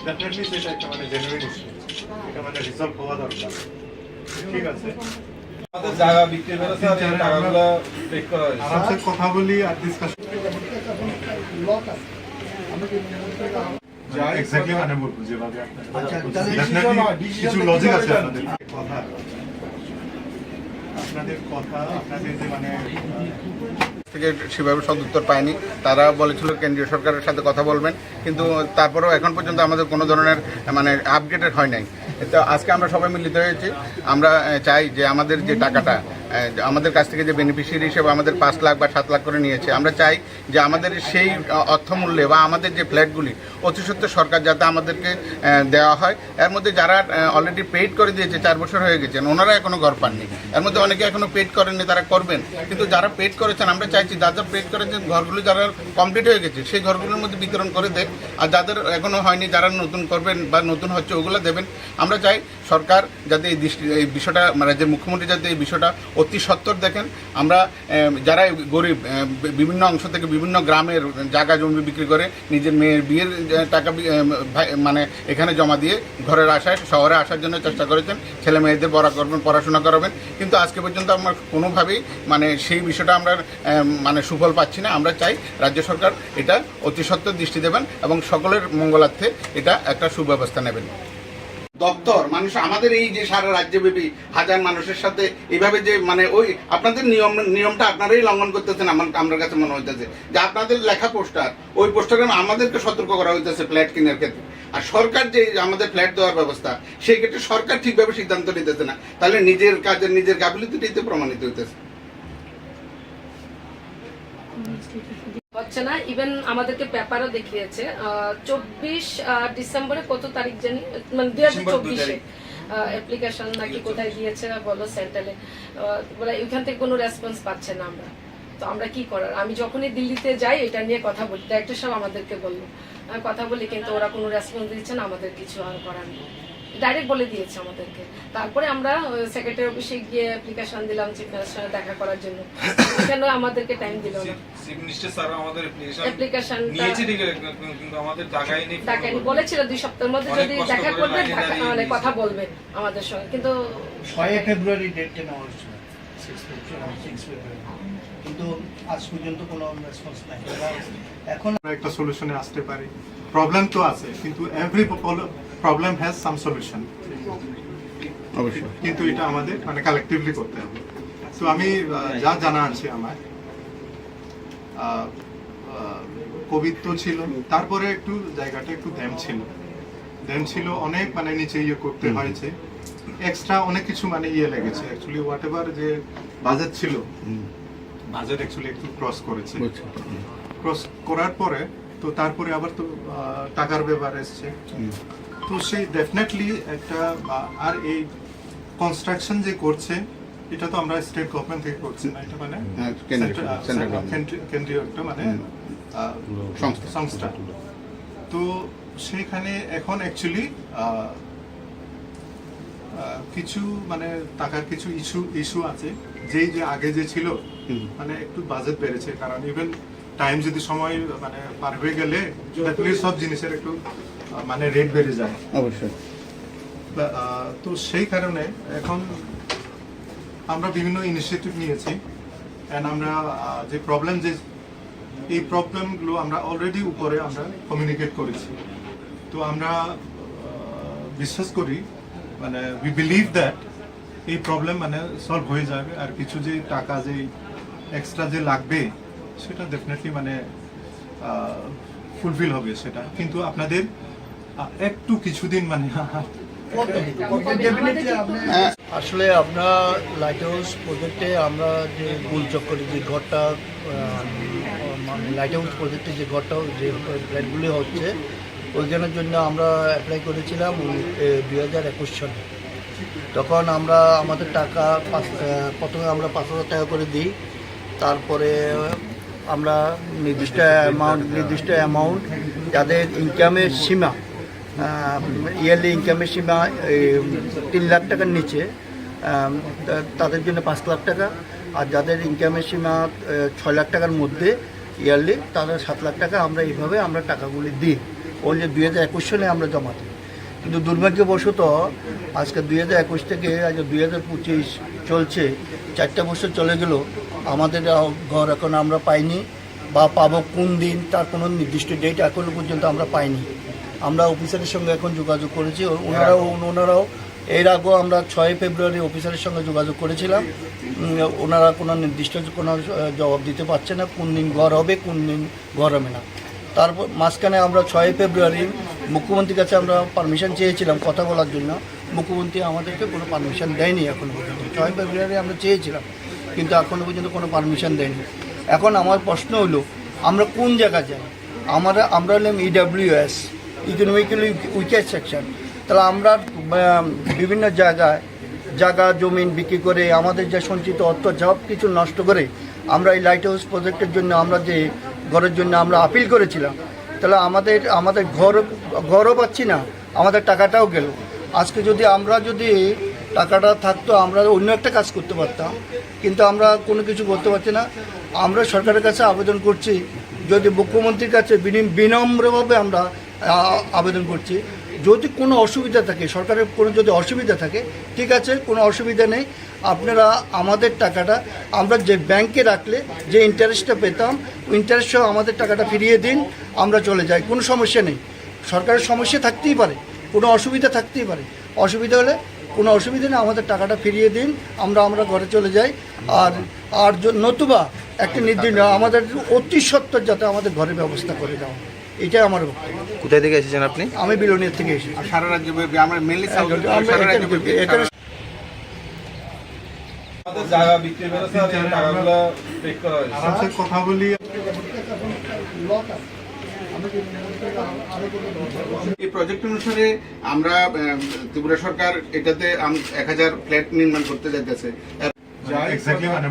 Definitely সেটা একটা মানে জেনুইন ইস্যু, এটা মানে রিজলভ হওয়া দরকার। ঠিক আছে, আমাদের জায়গা বিক্রি করেছে আর এই টাকাগুলো টেক করা হয়েছে। আরামসে কথা বলি আর ডিসকাশন যা এক্স্যাক্টলি মানে বলবো যেভাবে কিছু লজিক আছে আপনাদের কথা, আপনাদের যে মানে থেকে সেভাবে সদুত্তর পায়নি। তারা বলেছিল কেন্দ্রীয় সরকারের সাথে কথা বলবেন, কিন্তু তারপরেও এখন পর্যন্ত আমাদের কোনো ধরনের মানে আপডেটেড হয় নাই। তো আজকে আমরা সবাই মিলিত হয়েছি। আমরা চাই যে আমাদের যে টাকাটা আমাদের কাছ থেকে যে বেনিফিশিয়ারি হিসেবে আমাদের 5 লাখ বা 7 লাখ করে নিয়েছে, আমরা চাই যে আমাদের সেই অর্থমূল্যে বা আমাদের যে ফ্ল্যাটগুলি অতি সত্ত্বর সরকার যাতে আমাদেরকে দেওয়া হয়। এর মধ্যে যারা অলরেডি পেইড করে দিয়েছে 4 বছর হয়ে গেছেন, ওনারা এখনও ঘর পাননি। এর মধ্যে অনেকে এখনও পেইড করেননি, তারা করবেন। কিন্তু যারা পেইড করেছেন আমরা চাইছি যারা পেইড করেছেন ঘরগুলি যারা কমপ্লিট হয়ে গেছে সেই ঘরগুলোর মধ্যে বিতরণ করে দেয়, আর যাদের এখনও হয়নি যারা নতুন করবেন বা নতুন হচ্ছে ওগুলো দেবেন। আমরা চাই সরকার যাতে এই বিষয়টা মানে যে মুখ্যমন্ত্রী যাতে এই বিষয়টা অতি সত্বর দেখেন। আমরা যারা গরিব বিভিন্ন অংশ থেকে বিভিন্ন গ্রামের জায়গা জমি বিক্রি করে নিজের মেয়ের বিয়ের টাকা মানে এখানে জমা দিয়ে ঘরের আশায় শহরে আসার জন্য চেষ্টা করেছেন, ছেলে মেয়েদের পড়াশোনা করাবেন, কিন্তু আজকে পর্যন্ত আমরা কোনোভাবেই মানে সেই বিষয়টা আমরা মানে সুফল পাচ্ছি না। আমরা চাই রাজ্য সরকার এটা অতি সত্বর দৃষ্টি দেবেন এবং সকলের মঙ্গলার্থে এটা একটা সুব্যবস্থা নেবেন। দপ্তর মানুষ আমাদের এই যে সারা রাজ্যব্যাপী হাজার মানুষের সাথে এইভাবে যে মানে ওই আপনাদের নিয়মটা আপনারাই লঙ্ঘন করতেছেন। আমার কাছে মনে হইতেছে যে আপনাদের লেখা পোস্টার, ওই পোস্টারে আমাদেরকে সতর্ক করা হইতেছে ফ্ল্যাট কেনার ক্ষেত্রে, আর সরকার যে আমাদের ফ্ল্যাট দেওয়ার ব্যবস্থা সেই ক্ষেত্রে সরকার ঠিকভাবে সিদ্ধান্ত নিতেছে না। তাহলে নিজের কাজের নিজের গাফিলতিতে প্রমাণিত হইতেছে। হচ্ছে না। ইভেন আমাদেরকে পেপারও দেখিয়েছে 24 ডিসেম্বরে কত তারিখ জানি মানে 2024-এ অ্যাপ্লিকেশন নাকি কোথায় দিয়েছে বলো সেন্ট্রালে, বলে ওইখান থেকে কোনো রেসপন্স পাচ্ছে না। আমরা তো আমরা কি করার, আমি যখনই দিল্লিতে যাই এটা নিয়ে কথা বলি, ডাইরেক্টর সাহেব আমাদেরকে বললো কথা বলি, কিন্তু ওরা কোনো রেসপন্স দিচ্ছে না, আমাদের কিছু আর করার নেই, ডাইরেক্ট বলে দিয়েছে আমাদেরকে। তারপরে আমরা সেক্রেটারি অফিসে গিয়ে অ্যাপ্লিকেশন দিলাম চিফ মিনিস্টারের দেখা করার জন্য, কেন আমাদেরকে টাইম দিল না। চিফ মিনিস্টার স্যার আমাদের অ্যাপ্লিকেশন নিয়েছে ঠিক কিন্তু আমাদের টাকাই নেই। টাকাই বলেছিল 2 সপ্তাহের মধ্যে যদি দেখা করবে মানে কথা বলবে আমাদের সঙ্গে, কিন্তু 6 ফেব্রুয়ারি ডেটটা নেওয়া হয়েছিল, 6 ফেব্রুয়ারি, কিন্তু আজ পর্যন্ত কোনো রেসপন্স নাই। এখন একটা সলিউশনে আসতে পারি। প্রবলেম তো আছে, কিন্তু every problem has some solution, অবশ্যই, কিন্তু এটা আমাদের মানে কালেক্টিভলি করতে হবে। তো আমি যা জানা আছে আমার কোভিড তো ছিল, তারপরে একটু জায়গাটা একটু ড্যাম ছিল অনেক মানে নিচে ইয়ে করতে হয়েছে, এক্সট্রা অনেক কিছু মানে ইয়ে লেগেছে। অ্যাকচুয়ালি হোয়াট এভার যে বাজেট ছিল, বাজেট অ্যাকচুয়ালি একটু ক্রস করেছে। ক্রস করার পরে তো তারপরে আবার তো টাকার ব্যাপার এসছে, তো সেই ডেফিনেটলি একটা আর এই কনস্ট্রাকশন যে করছে এটা তো আমরা স্টেট গভর্নমেন্ট থেকে করছি না, এটা মানে কেন্দ্রীয় একটা মানে সংস্থা। তো সেইখানে এখন অ্যাকচুয়ালি কিছু মানে টাকার কিছু ইস্যু আছে, যেই যে আগে যে ছিল মানে একটু বাজেট বেড়েছে, কারণ ইভেন টাইম যদি সময় মানে পার হয়ে গেলে সব জিনিসের একটু মানে রেট বেড়ে যায় অবশ্যই। তো সেই কারণে এখন আমরা বিভিন্ন ইনিশিয়েটিভ নিয়েছি, এন্ড আমরা যে প্রবলেম যে এই প্রবলেমগুলো আমরা অলরেডি উপরে আমরা কমিউনিকেট করেছি। তো আমরা বিশ্বাস করি মানে উই বিলিভ দ্যাট এই প্রবলেম মানে সলভ হয়ে যাবে, আর কিছু যে টাকা যে এক্সট্রা যে লাগবে সেটা ডেফিনেটলি মানে ফুলফিল হবে সেটা, কিন্তু আপনাদের একটু কিছুদিন মানে আসলে আমরা লাইট হাউস প্রজেক্টে আমরা যে গোলচক্করে যে ঘরটা লাইট হাউস প্রজেক্টে যে ঘরটা যে ফ্ল্যাটগুলি হচ্ছে ওইখানের জন্য আমরা অ্যাপ্লাই করেছিলাম 2021 সালে। তখন আমরা আমাদের টাকা প্রথমে আমরা 5,000 টাকা করে দিই, তারপরে আমরা নির্দিষ্ট অ্যামাউন্ট যাদের ইনকামের সীমা ইয়ারলি ইনকামের সীমা 3 লাখ টাকার নিচে তাদের জন্য 5 লাখ টাকা, আর যাদের ইনকামের সীমা 6 লাখ টাকার মধ্যে ইয়ারলি তাদের 7 লাখ টাকা আমরা এইভাবে আমরা টাকাগুলি দিই। ওই যে 2021 সালে আমরা জমা দিই। কিন্তু দুর্ভাগ্যবশত আজকে 2021 থেকে আজ 2025 চলছে, 4টা বছর চলে গেল, আমাদের ঘর এখন আমরা পাইনি বা পাবো কোন দিন তার কোনো নির্দিষ্ট ডেট এখনো পর্যন্ত আমরা পাইনি। আমরা অফিসারের সঙ্গে এখন যোগাযোগ করেছি, ওনারাও এর আগেও আমরা 6 ফেব্রুয়ারি অফিসারের সঙ্গে যোগাযোগ করেছিলাম। ওনারা কোনো নির্দিষ্ট কোনো জবাব দিতে পারছে না কোন দিন ঘর হবে কোন দিন ঘর হবে না। তারপর মাঝখানে আমরা 6 ফেব্রুয়ারি মুখ্যমন্ত্রীর কাছে আমরা পারমিশন চেয়েছিলাম কথা বলার জন্য, মুখ্যমন্ত্রী আমাদেরকে কোনো পারমিশন দেয়নি এখনো পর্যন্ত। 6 ফেব্রুয়ারি আমরা চেয়েছিলাম কিন্তু এখনো পর্যন্ত কোনো পারমিশন দেয়নি। এখন আমার প্রশ্ন হলো আমরা কোন জায়গায় যাই? আমরা হলাম EWS, ইকোনমিক্যালি উইকেট সেকশন। তাহলে আমরা বিভিন্ন জায়গা জমিন বিক্রি করে আমাদের যে সঞ্চিত অর্থ সব কিছু নষ্ট করে আমরা এই লাইট হাউস প্রজেক্টের জন্য আমরা যে ঘরের জন্য আমরা আপিল করেছিলাম, তাহলে আমাদের ঘরও পাচ্ছি না, আমাদের টাকাটাও গেল। আজকে আমরা যদি টাকাটা থাকতো আমরা অন্য একটা কাজ করতে পারতাম, কিন্তু আমরা কোনো কিছু করতে পারছি না। আমরা সরকারের কাছে আবেদন করছি, যদি মুখ্যমন্ত্রীর কাছে বিনম্রভাবে আমরা আবেদন করছি, যদি কোনো অসুবিধা থাকে, সরকারের কোনো যদি অসুবিধা থাকে ঠিক আছে, কোনো অসুবিধা নেই, আপনারা আমাদের টাকাটা আমরা যে ব্যাংকে রাখলে যে ইন্টারেস্টটা পেতাম ইন্টারেস্ট সহ আমাদের টাকাটা ফিরিয়ে দিন, আমরা চলে যাই, কোনো সমস্যা নেই। সরকারের সমস্যা থাকতেই পারে, কোনো অসুবিধা থাকতেই পারে, অসুবিধা হলে কোনো অসুবিধা নেই, আমাদের টাকাটা ফিরিয়ে দিন, আমরা ঘরে চলে যাই। আর নতুবা একটা নির্দিষ্ট আমাদের অতি সত্বর যাতে আমাদের ঘরের ব্যবস্থা করে দেওয়া, এটাই আমার বক্তব্য। কোথায় থেকে এসেছেন আপনি? আমি বিলোনিয়া থেকে এসেছি। সারা রাজ্যব্যাপী আমরা মেনলি এটা আমাদের জায়গা বিক্রি করে স্যার এই টাকাগুলো টেক করা হয়েছে। সাথে কথা বলি। এই প্রজেক্ট অনুসারে আমরা ত্রিপুরা সরকার এটাতে 1000 ফ্ল্যাট নির্মাণ করতে যাইতেছে। এক্স্যাক্টলি মানে